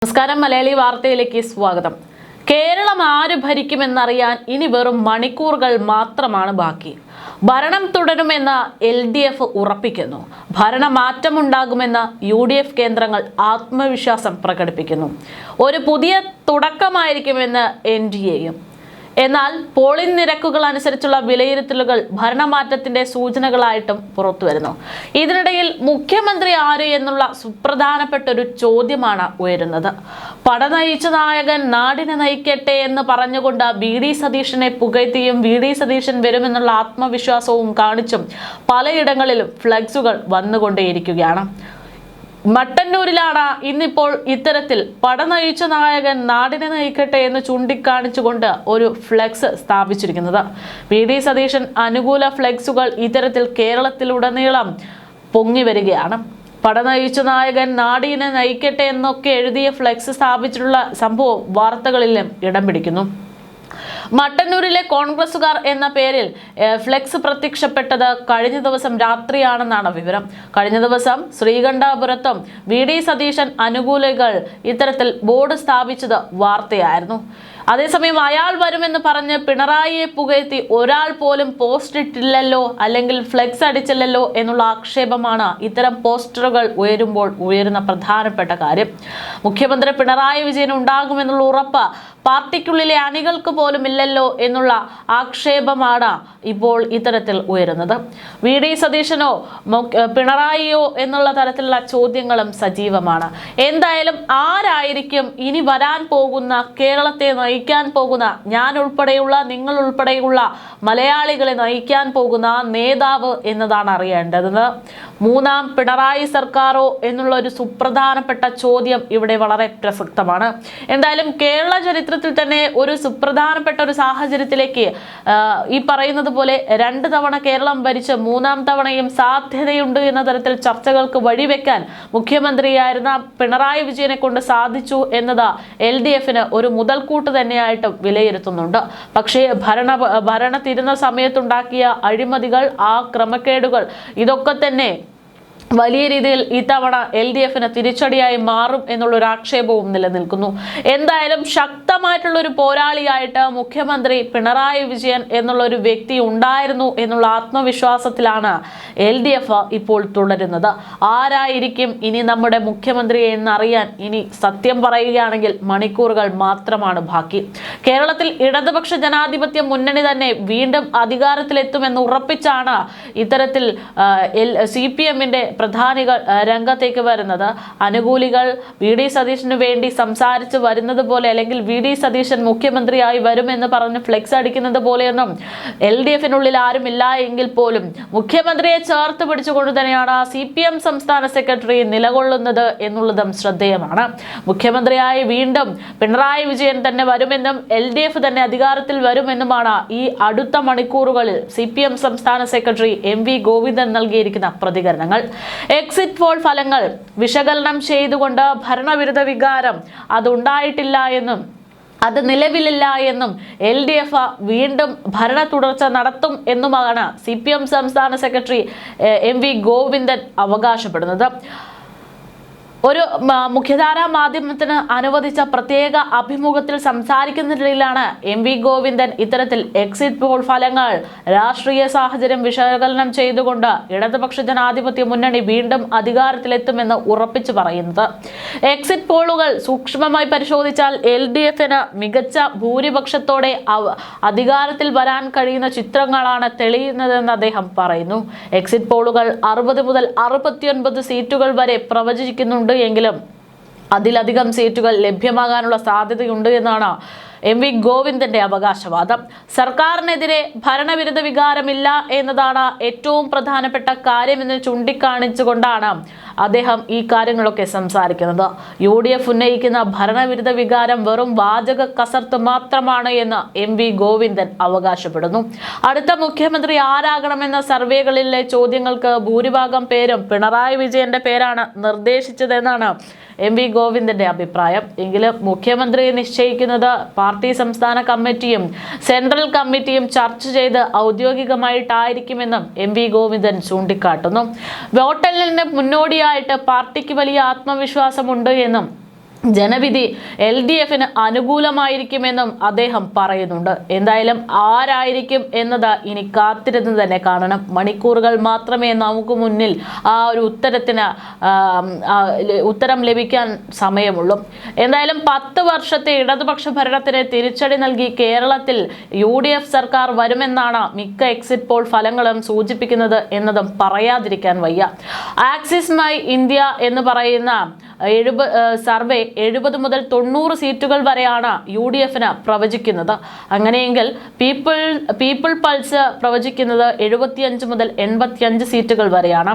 നമസ്കാരം, മലയാളി വാർത്തയിലേക്ക് സ്വാഗതം. കേരളം ആര് ഭരിക്കുമെന്നറിയാൻ ഇനി വെറും മണിക്കൂറുകൾ മാത്രമാണ് ബാക്കി. ഭരണം തുടരുമെന്ന് LDF ഉറപ്പിക്കുന്നു. ഭരണമാറ്റമുണ്ടാകുമെന്ന് UDF കേന്ദ്രങ്ങൾ ആത്മവിശ്വാസം പ്രകടിപ്പിക്കുന്നു. ഒരു പുതിയ തുടക്കമായിരിക്കുമെന്ന് NDAയും. എന്നാൽ പോളിംഗ് നിരക്കുകൾ അനുസരിച്ചുള്ള വിലയിരുത്തലുകൾ ഭരണമാറ്റത്തിന്റെ സൂചനകളായിട്ടും പുറത്തുവരുന്നു. ഇതിനിടയിൽ മുഖ്യമന്ത്രി ആര് എന്നുള്ള സുപ്രധാനപ്പെട്ട ഒരു ചോദ്യമാണ് ഉയരുന്നത്. പട നയിച്ച നായകൻ നാടിനെ നയിക്കട്ടെ എന്ന് പറഞ്ഞുകൊണ്ട് VD സതീശനെ പുകഴ്ത്തിയും VD സതീശൻ വരുമെന്നുള്ള ആത്മവിശ്വാസവും കാണിച്ചും പലയിടങ്ങളിലും ഫ്ലക്സുകൾ വന്നുകൊണ്ടേയിരിക്കുകയാണ്. മട്ടന്നൂരിലാണ് ഇന്നിപ്പോൾ ഇത്തരത്തിൽ പട നയിച്ച നായകൻ നാടിനെ നയിക്കട്ടെ എന്ന് ചൂണ്ടിക്കാണിച്ചുകൊണ്ട് ഒരു ഫ്ലെക്സ് സ്ഥാപിച്ചിരിക്കുന്നത്. VD സതീശൻ അനുകൂല ഫ്ലെക്സുകൾ ഇത്തരത്തിൽ കേരളത്തിലുടനീളം പൊങ്ങി വരികയാണ്. പട നയിച്ച നായകൻ നാടിനെ നയിക്കട്ടെ എന്നൊക്കെ എഴുതിയ ഫ്ലെക്സ് സ്ഥാപിച്ചിട്ടുള്ള സംഭവം വാർത്തകളിലും ഇടം പിടിക്കുന്നു. മട്ടന്നൂരിലെ കോൺഗ്രസുകാർ എന്ന പേരിൽ ഫ്ലെക്സ് പ്രത്യക്ഷപ്പെട്ടത് കഴിഞ്ഞ ദിവസം രാത്രിയാണെന്നാണ് വിവരം. കഴിഞ്ഞ ദിവസം ശ്രീകണ്ഠാപുരത്തും VD സതീശൻ അനുകൂലികൾ ഇത്തരത്തിൽ ബോർഡ് സ്ഥാപിച്ചത് വാർത്തയായിരുന്നു. അതേസമയം അയാൾ വരുമെന്ന് പറഞ്ഞ് പിണറായിയെ പുകഴ്ത്തി ഒരാൾ പോലും പോസ്റ്റ് ഇട്ടില്ലല്ലോ, അല്ലെങ്കിൽ ഫ്ലെക്സ് അടിച്ചില്ലല്ലോ എന്നുള്ള ആക്ഷേപമാണ് ഇത്തരം പോസ്റ്ററുകൾ ഉയരുമ്പോൾ ഉയരുന്ന പ്രധാനപ്പെട്ട കാര്യം. മുഖ്യമന്ത്രി പിണറായി വിജയൻ ഉണ്ടാകുമെന്നുള്ള ഉറപ്പ് പാർട്ടിക്കുള്ളിലെ അണികൾക്ക് പോലും ഇല്ലല്ലോ എന്നുള്ള ആക്ഷേപമാണ് ഇപ്പോൾ ഇത്തരത്തിൽ ഉയരുന്നത്. VD സതീശനോ പിണറായിയോ എന്നുള്ള തരത്തിലുള്ള ചോദ്യങ്ങളും സജീവമാണ്. എന്തായാലും ആരായിരിക്കും ഇനി വരാൻ പോകുന്ന, കേരളത്തെ നയിക്കാൻ പോകുന്ന, ഞാൻ ഉൾപ്പെടെയുള്ള, നിങ്ങൾ ഉൾപ്പെടെയുള്ള മലയാളികളെ നയിക്കാൻ പോകുന്ന നേതാവ് എന്നതാണ് അറിയേണ്ടത്. മൂന്നാം പിണറായി സർക്കാരോ എന്നുള്ള ഒരു സുപ്രധാനപ്പെട്ട ചോദ്യം ഇവിടെ വളരെ പ്രസക്തമാണ്. എന്തായാലും കേരള ചരിത്രത്തിൽ തന്നെ ഒരു സുപ്രധാനപ്പെട്ട ഒരു സാഹചര്യത്തിലേക്ക് ഈ പറയുന്നത് പോലെ 2 തവണ കേരളം ഭരിച്ച് 3-ാം തവണയും സാധ്യതയുണ്ട് എന്ന തരത്തിൽ ചർച്ചകൾക്ക് വഴിവെക്കാൻ മുഖ്യമന്ത്രിയായിരുന്ന പിണറായി വിജയനെ കൊണ്ട് സാധിച്ചു എന്നത് LDFന് ഒരു മുതൽക്കൂട്ട് തന്നെയായിട്ടും വിലയിരുത്തുന്നുണ്ട്. പക്ഷേ ഭരണ തിരുന്ന സമയത്തുണ്ടാക്കിയ അഴിമതികൾ, ആ ക്രമക്കേടുകൾ, ഇതൊക്കെ തന്നെ വലിയ രീതിയിൽ ഇത്തവണ LDFന് തിരിച്ചടിയായി മാറും എന്നുള്ളൊരു ആക്ഷേപവും നിലനിൽക്കുന്നു. എന്തായാലും ശക്തമായിട്ടുള്ള ഒരു പോരാളിയായിട്ട് മുഖ്യമന്ത്രി പിണറായി വിജയൻ എന്നുള്ള ഒരു വ്യക്തി ഉണ്ടായിരുന്നു എന്നുള്ള ആത്മവിശ്വാസത്തിലാണ് LDF ഇപ്പോൾ തുടരുന്നത്. ആരായിരിക്കും ഇനി നമ്മുടെ മുഖ്യമന്ത്രി എന്നറിയാൻ ഇനി സത്യം പറയുകയാണെങ്കിൽ മണിക്കൂറുകൾ മാത്രമാണ് ബാക്കി. കേരളത്തിൽ ഇടതുപക്ഷ ജനാധിപത്യ മുന്നണി തന്നെ വീണ്ടും അധികാരത്തിലെത്തുമെന്ന് ഉറപ്പിച്ചാണ് ഇത്തരത്തിൽ CPMന്റെ പ്രധാനികൾ രംഗത്തേക്ക് വരുന്നത്. അനുകൂലികൾ VD സതീശന് വേണ്ടി സംസാരിച്ച് വരുന്നത് പോലെ, അല്ലെങ്കിൽ VD സതീശൻ മുഖ്യമന്ത്രിയായി വരുമെന്ന് പറഞ്ഞ് ഫ്ലെക്സ് അടിക്കുന്നത് പോലെയൊന്നും LDFനുള്ളിൽ ആരുമില്ല എങ്കിൽ പോലും മുഖ്യമന്ത്രിയെ ചേർത്ത് പിടിച്ചുകൊണ്ട് തന്നെയാണ് CPM സംസ്ഥാന സെക്രട്ടറി നിലകൊള്ളുന്നത് എന്നുള്ളതും ശ്രദ്ധേയമാണ്. മുഖ്യമന്ത്രിയായി വീണ്ടും പിണറായി വിജയൻ തന്നെ വരുമെന്നും LDF തന്നെ അധികാരത്തിൽ വരുമെന്നുമാണ് ഈ അടുത്ത മണിക്കൂറുകളിൽ CPM സംസ്ഥാന സെക്രട്ടറി MV ഗോവിന്ദൻ നൽകിയിരിക്കുന്ന പ്രതികരണങ്ങൾ. എക്സിറ്റ് പോൾ ഫലങ്ങൾ വിശകലനം ചെയ്തുകൊണ്ട് ഭരണവിരുദ്ധ വികാരം അതുണ്ടായിട്ടില്ല എന്നും അത് നിലവിലില്ല എന്നും LDF വീണ്ടും ഭരണ തുടർച്ച നടത്തും എന്നുമാണ് CPM സംസ്ഥാന സെക്രട്ടറി MV ഗോവിന്ദൻ അവകാശപ്പെടുന്നത്. ഒരു മുഖ്യധാരാ മാധ്യമത്തിന് അനുവദിച്ച പ്രത്യേക അഭിമുഖത്തിൽ സംസാരിക്കുന്നതിനിടയിലാണ് MV ഗോവിന്ദൻ ഇത്തരത്തിൽ എക്സിറ്റ് പോൾ ഫലങ്ങൾ, രാഷ്ട്രീയ സാഹചര്യം വിശകലനം ചെയ്തുകൊണ്ട് ഇടതുപക്ഷ ജനാധിപത്യ മുന്നണി വീണ്ടും അധികാരത്തിലെത്തുമെന്ന് ഉറപ്പിച്ചു പറയുന്നത്. എക്സിറ്റ് പോളുകൾ സൂക്ഷ്മമായി പരിശോധിച്ചാൽ LDFന് മികച്ച ഭൂരിപക്ഷത്തോടെ അധികാരത്തിൽ വരാൻ കഴിയുന്ന ചിത്രങ്ങളാണ് തെളിയുന്നതെന്ന് അദ്ദേഹം പറയുന്നു. എക്സിറ്റ് പോളുകൾ 60 മുതൽ 69 സീറ്റുകൾ വരെ പ്രവചിക്കുന്നുണ്ട് എങ്കിലും അതിലധികം സീറ്റുകൾ ലഭ്യമാകാനുള്ള സാധ്യതയുണ്ട് എന്നാണ് MV ഗോവിന്ദന്റെ അവകാശവാദം. സർക്കാരിനെതിരെ ഭരണവിരുദ്ധ വികാരമില്ല എന്നതാണ് ഏറ്റവും പ്രധാനപ്പെട്ട കാര്യമെന്ന് ചൂണ്ടിക്കാണിച്ചുകൊണ്ടാണ് അദ്ദേഹം ഈ കാര്യങ്ങളൊക്കെ സംസാരിക്കുന്നത്. UDF ഉന്നയിക്കുന്ന ഭരണവിരുദ്ധ വികാരം വെറും വാചക കസർത്ത് മാത്രമാണ് എന്ന് MV ഗോവിന്ദൻ അവകാശപ്പെടുന്നു. അടുത്ത മുഖ്യമന്ത്രി ആരാകണമെന്ന സർവേകളിലെ ചോദ്യങ്ങൾക്ക് ഭൂരിഭാഗം പേരും പിണറായി വിജയന്റെ പേരാണ് നിർദ്ദേശിച്ചതെന്നാണ് MV ഗോവിന്ദന്റെ അഭിപ്രായം. എങ്കിലും മുഖ്യമന്ത്രിയെ നിശ്ചയിക്കുന്നത് പാർട്ടി സംസ്ഥാന കമ്മിറ്റിയും സെൻട്രൽ കമ്മിറ്റിയും ചർച്ച ചെയ്ത് ഔദ്യോഗികമായിട്ടായിരിക്കുമെന്നും MV ഗോവിന്ദൻ ചൂണ്ടിക്കാട്ടുന്നു. വോട്ടെണ്ണലിന് മുന്നോടിയായിട്ട് പാർട്ടിക്ക് വലിയ ആത്മവിശ്വാസമുണ്ട് എന്നും ജനവിധി LDFന് അനുകൂലമായിരിക്കുമെന്നും അദ്ദേഹം പറയുന്നുണ്ട്. എന്തായാലും ആരായിരിക്കും എന്നത് ഇനി കാത്തിരുന്ന് തന്നെ കാണണം. മണിക്കൂറുകൾ മാത്രമേ നമുക്ക് മുന്നിൽ ആ ഒരു ഉത്തരം ലഭിക്കാൻ സമയമുള്ളൂ. എന്തായാലും 10 വർഷത്തെ ഇടതുപക്ഷ ഭരണത്തിന് തിരിച്ചടി നൽകി കേരളത്തിൽ UDF സർക്കാർ വരുമെന്നാണ് മിക്ക എക്സിറ്റ് പോൾ ഫലങ്ങളും സൂചിപ്പിക്കുന്നത് എന്നതും പറയാതിരിക്കാൻ വയ്യ. ആക്സിസ് മൈ ഇന്ത്യ എന്ന് പറയുന്ന സർവേ 70 മുതൽ 90 സീറ്റുകൾ വരെയാണ് UDFന് പ്രവചിക്കുന്നത്. അങ്ങനെയെങ്കിൽ പീപ്പിൾ പൾസ് പ്രവചിക്കുന്നത് 75 മുതൽ 85 സീറ്റുകൾ വരെയാണ്.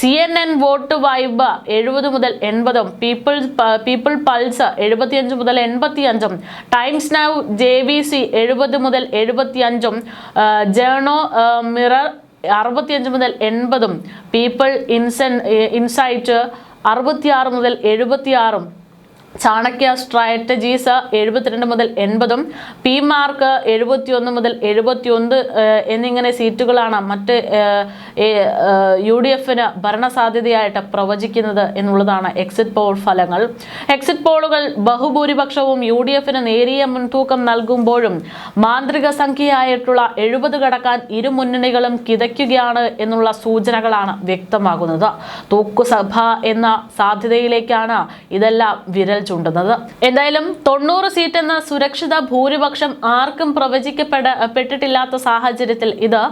CNN വോട്ട് വൈബ് 70 മുതൽ 80ഉം പീപ്പിൾ പൾസ് 75 മുതൽ 85ഉം ടൈംസ് നൗ JVC 70 മുതൽ 75ഉം ജേണോ മിറർ 65 മുതൽ 80ഉം പീപ്പിൾ ഇൻസൈറ്റ് 66 മുതൽ 76ഉം ചാണക്യ സ്ട്രാറ്റജീസ് 72 മുതൽ 80ഉം PMark 71 മുതൽ 71 എന്നിങ്ങനെ സീറ്റുകളാണ് മറ്റ് UDFന് ഭരണസാധ്യതയായിട്ട് പ്രവചിക്കുന്നത് എന്നുള്ളതാണ് എക്സിറ്റ് പോൾ ഫലങ്ങൾ. എക്സിറ്റ് പോളുകൾ ബഹുഭൂരിപക്ഷവും UDFന് നേരിയ മുൻതൂക്കം നൽകുമ്പോഴും മാന്ത്രിക സംഖ്യയായിട്ടുള്ള 70 കടക്കാൻ ഇരു മുന്നണികളും കിതയ്ക്കുകയാണ് എന്നുള്ള സൂചനകളാണ് വ്യക്തമാകുന്നത്. തൂക്കുസഭ എന്ന സാധ്യതയിലേക്കാണ് ഇതെല്ലാം വിരൽ ചൂണ്ടുന്നത്. എന്തായാലും 90 സീറ്റ് എന്ന സുരക്ഷിത ഭൂരിപക്ഷം ആർക്കും പ്രവചിക്കപ്പെട്ടിട്ടില്ലാത്ത സാഹചര്യത്തിൽ ഇത്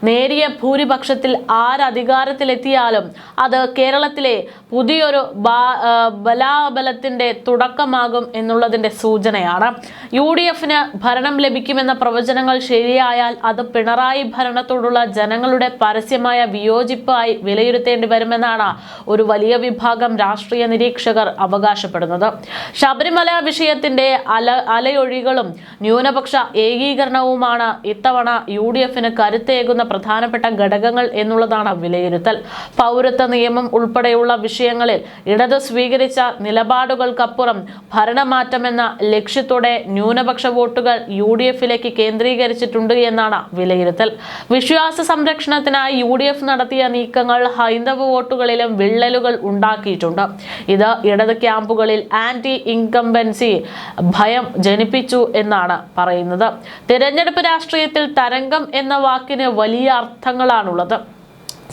നേരിയ ഭൂരിപക്ഷത്തിൽ ആരധികാരത്തിലെത്തിയാലും അത് കേരളത്തിലെ പുതിയൊരു ബലാബലത്തിന്റെ തുടക്കമാകും എന്നുള്ളതിന്റെ സൂചനയാണ്. UDFന് ഭരണം ലഭിക്കുമെന്ന പ്രവചനങ്ങൾ ശരിയായാൽ അത് പിണറായി ഭരണത്തോടുള്ള ജനങ്ങളുടെ പരസ്യമായ വിയോജിപ്പായി വിലയിരുത്തേണ്ടി വരുമെന്നാണ് ഒരു വലിയ വിഭാഗം രാഷ്ട്രീയ നിരീക്ഷകർ അവകാശപ്പെടുന്നത്. ശബരിമല വിഷയത്തിന്റെ അലയൊഴികളും ന്യൂനപക്ഷ ഏകീകരണവുമാണ് ഇത്തവണ UDFന് കരുത്തേകുന്ന പ്രധാനപ്പെട്ട ഘടകങ്ങൾ എന്നുള്ളതാണ് വിലയിരുത്തൽ. പൗരത്വ നിയമം ഉൾപ്പെടെയുള്ള വിഷയങ്ങളിൽ ഇടത് സ്വീകരിച്ച നിലപാടുകൾക്കപ്പുറം ഭരണമാറ്റമെന്ന ലക്ഷ്യത്തോടെ ന്യൂനപക്ഷ വോട്ടുകൾ UDFിലേക്ക് കേന്ദ്രീകരിച്ചിട്ടുണ്ട് എന്നാണ് വിലയിരുത്തൽ. വിശ്വാസ സംരക്ഷണത്തിനായി UDF നടത്തിയ നീക്കങ്ങൾ ഹൈന്ദവ വോട്ടുകളിലും വിള്ളലുകൾ ഉണ്ടാക്കിയിട്ടുണ്ട്. ഇത് ഇടത് ക്യാമ്പുകളിൽ ആന്റി ഇൻകംബൻസി ഭയം ജനിപ്പിച്ചു എന്നാണ് പറയുന്നത്. തിരഞ്ഞെടുപ്പ് രാഷ്ട്രീയത്തിൽ തരംഗം എന്ന വാക്കിന് വലിയ അർത്ഥങ്ങളാണുള്ളത്.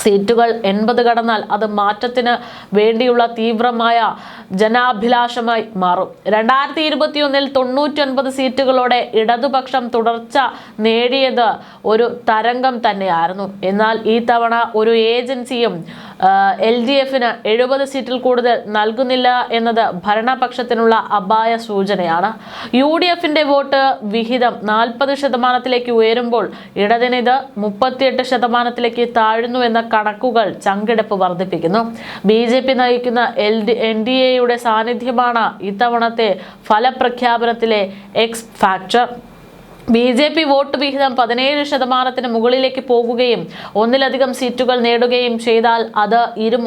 സീറ്റുകൾ 80 കടന്നാൽ അത് മാറ്റത്തിന് വേണ്ടിയുള്ള തീവ്രമായ ജനാഭിലാഷമായി മാറും. 2021 99 സീറ്റുകളോടെ ഇടതുപക്ഷം തുടർച്ച നേടിയത് ഒരു തരംഗം തന്നെയായിരുന്നു. എന്നാൽ ഈ തവണ ഒരു ഏജൻസിയും LDFന് 70 സീറ്റിൽ കൂടുതൽ നൽകുന്നില്ല എന്നത് ഭരണപക്ഷത്തിനുള്ള അപായ സൂചനയാണ്. UDFന്റെ വോട്ട് വിഹിതം 40% ഉയരുമ്പോൾ ഇടതിനിത് 38% താഴുന്നു എന്ന കണക്കുകൾ ചങ്കെടുപ്പ് വർദ്ധിപ്പിക്കുന്നു. BJP നയിക്കുന്ന NDAയുടെ സാന്നിധ്യമാണ് ഇത്തവണത്തെ ഫലപ്രഖ്യാപനത്തിലെ എക്സ് ഫാക്ടർ. BJP വോട്ട് വിഹിതം 17% മുകളിലേക്ക് പോകുകയും ഒന്നിലധികം സീറ്റുകൾ നേടുകയും ചെയ്താൽ അത് ഇരു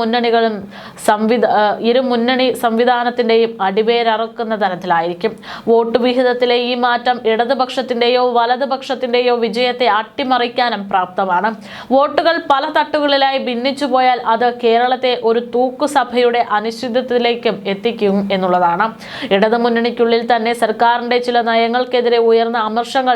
മുന്നണി സംവിധാനത്തിന്റെയും അടിവേരറുക്കുന്ന തരത്തിലായിരിക്കും. വോട്ട് വിഹിതത്തിലെ ഈ മാറ്റം ഇടതുപക്ഷത്തിന്റെയോ വലതുപക്ഷത്തിന്റെയോ വിജയത്തെ അട്ടിമറിക്കാനും പ്രാപ്തമാണ്. വോട്ടുകൾ പല തട്ടുകളിലായി ഭിന്നിച്ചു പോയാൽ അത് കേരളത്തെ ഒരു തൂക്കുസഭയുടെ അനിശ്ചിതത്വത്തിലേക്കും എത്തിക്കും എന്നുള്ളതാണ്. ഇടതുമുന്നണിക്കുള്ളിൽ തന്നെ സർക്കാരിന്റെ ചില നയങ്ങൾക്കെതിരെ ഉയർന്ന അമർഷങ്ങൾ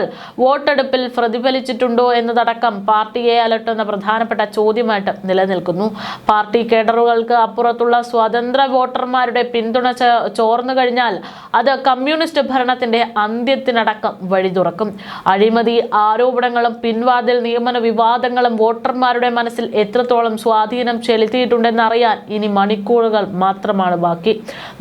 വോട്ടെടുപ്പിൽ പ്രതിഫലിച്ചിട്ടുണ്ടോ എന്നതടക്കം പാർട്ടിയെ അലട്ടുന്ന പ്രധാനപ്പെട്ട ചോദ്യമായിട്ട് നിലനിൽക്കുന്നു. പാർട്ടി കേഡറുകൾക്ക് അപ്പുറത്തുള്ള സ്വതന്ത്ര വോട്ടർമാരുടെ പിന്തുണ ചോർന്നു കഴിഞ്ഞാൽ അത് കമ്മ്യൂണിസ്റ്റ് ഭരണത്തിന്റെ അന്ത്യത്തിനടക്കം വഴി തുറക്കും. അഴിമതി ആരോപണങ്ങളും പിൻവാതിൽ നിയമന വിവാദങ്ങളും വോട്ടർമാരുടെ മനസ്സിൽ എത്രത്തോളം സ്വാധീനം ചെലുത്തിയിട്ടുണ്ടെന്നറിയാൻ ഇനി മണിക്കൂറുകൾ മാത്രമാണ് ബാക്കി.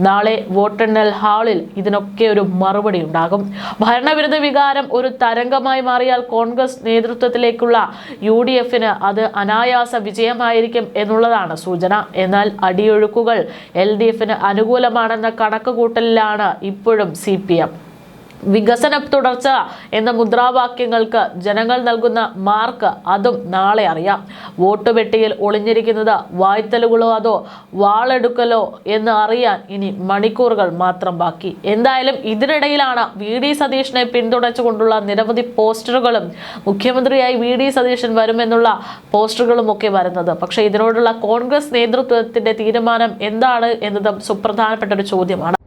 നാളെ വോട്ടെണ്ണൽ ഹാളിൽ ഇതിനൊക്കെ ഒരു മറുപടി ഉണ്ടാകും. ഭരണവിരുദ്ധ വികാരം ഒരു തരംഗമായി മാറിയാൽ കോൺഗ്രസ് നേതൃത്വത്തിലേക്കുള്ള UDFന് അത് അനായാസ വിജയമായിരിക്കും എന്നുള്ളതാണ് സൂചന. എന്നാൽ അടിയൊഴുക്കുകൾ LDFന് അനുകൂലമാണെന്ന കണക്കുകൂട്ടലിലാണ് ഇപ്പോഴും CPM. വികസന തുടർച്ച എന്ന മുദ്രാവാക്യങ്ങൾക്ക് ജനങ്ങൾ നൽകുന്ന മാർക്ക് അതും നാളെ അറിയാം. വോട്ട് പെട്ടിയിൽ ഒളിഞ്ഞിരിക്കുന്നത് വായ്ത്തലുകളോ അതോ വാളെടുക്കലോ എന്ന് അറിയാൻ ഇനി മണിക്കൂറുകൾ മാത്രം ബാക്കി. എന്തായാലും ഇതിനിടയിലാണ് VD സതീശനെ പിന്തുണച്ചുകൊണ്ടുള്ള നിരവധി പോസ്റ്ററുകളും മുഖ്യമന്ത്രിയായി VD സതീശൻ വരുമെന്നുള്ള പോസ്റ്ററുകളും ഒക്കെ വരുന്നത്. പക്ഷേ ഇതിനോടുള്ള കോൺഗ്രസ് നേതൃത്വത്തിന്റെ തീരുമാനം എന്താണ് എന്നതും സുപ്രധാനപ്പെട്ട ഒരു ചോദ്യമാണ്.